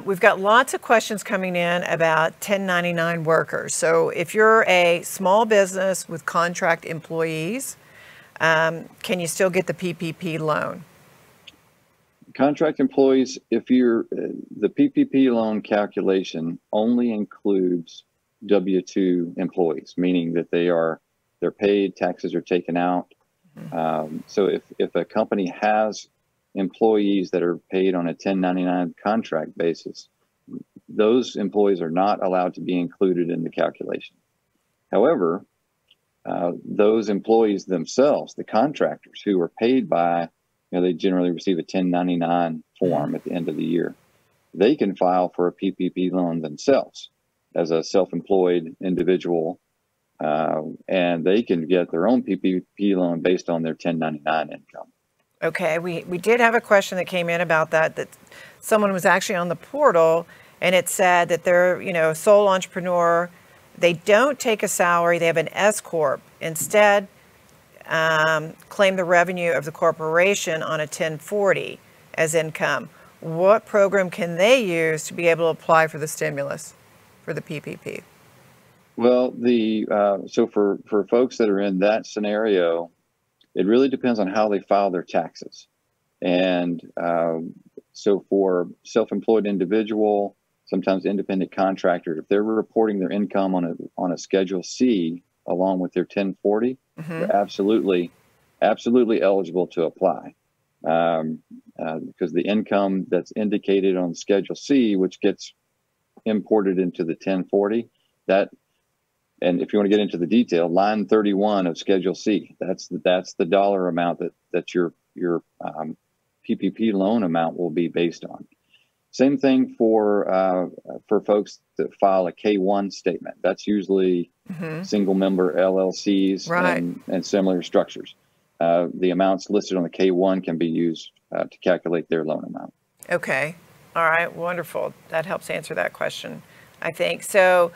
We've got lots of questions coming in about 1099 workers. So if you're a small business with contract employees, can you still get the PPP loan? Contract employees, if you're the PPP loan calculation only includes W-2 employees, meaning that they're paid, taxes are taken out. So if a company has employees that are paid on a 1099 contract basis, those employees are not allowed to be included in the calculation. However, those employees themselves, the contractors who are paid by, they generally receive a 1099 form at the end of the year. They can file for a PPP loan themselves as a self-employed individual, and they can get their own PPP loan based on their 1099 income. Okay, we did have a question that came in about that someone was actually on the portal, and it said that they're, a sole entrepreneur. They don't take a salary. They have an S Corp. Instead, claim the revenue of the corporation on a 1040 as income. What program can they use to be able to apply for the stimulus, for the PPP? Well, so for folks that are in that scenario, it really depends on how they file their taxes. And so for self-employed individual, sometimes independent contractor, if they're reporting their income on a Schedule C along with their 1040, they're absolutely eligible to apply. Because the income that's indicated on Schedule C, which gets imported into the 1040, and if you want to get into the detail, line 31 of Schedule C, that's the dollar amount that your PPP loan amount will be based on. Same thing for folks that file a K-1 statement. That's usually single member LLCs, right, and similar structures. The amounts listed on the K-1 can be used to calculate their loan amount. Okay. All right. Wonderful. That helps answer that question, I think. So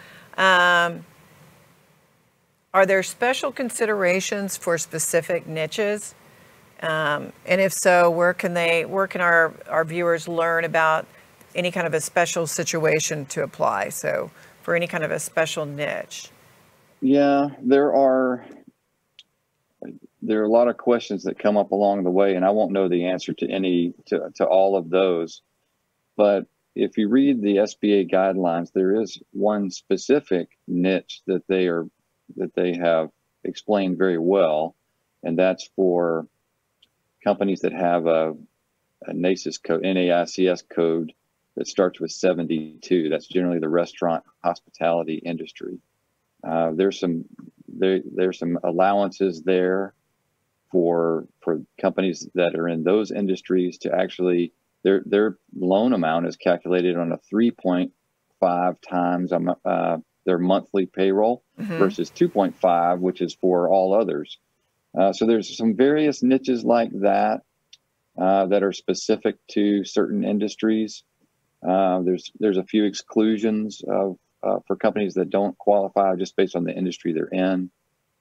are there special considerations for specific niches? And if so, where can our viewers learn about any kind of a special situation to apply? So for any kind of a special niche. Yeah, there are a lot of questions that come up along the way, and I won't know the answer to all of those. But if you read the SBA guidelines, there is one specific niche that they have explained very well, and that's for companies that have a NACIS code, NAICS code that starts with 72. That's generally the restaurant hospitality industry. There's some allowances there for companies that are in those industries to actually their loan amount is calculated on a 3.5 times their monthly payroll versus 2.5, which is for all others. So there's some various niches like that that are specific to certain industries. There's a few exclusions for companies that don't qualify just based on the industry they're in.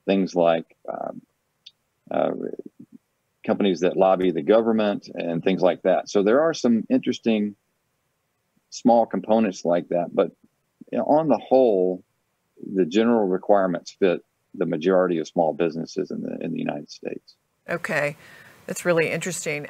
Things like companies that lobby the government and things like that. So there are some interesting small components like that. But on the whole, the general requirements fit the majority of small businesses in the United States. Okay, that's really interesting.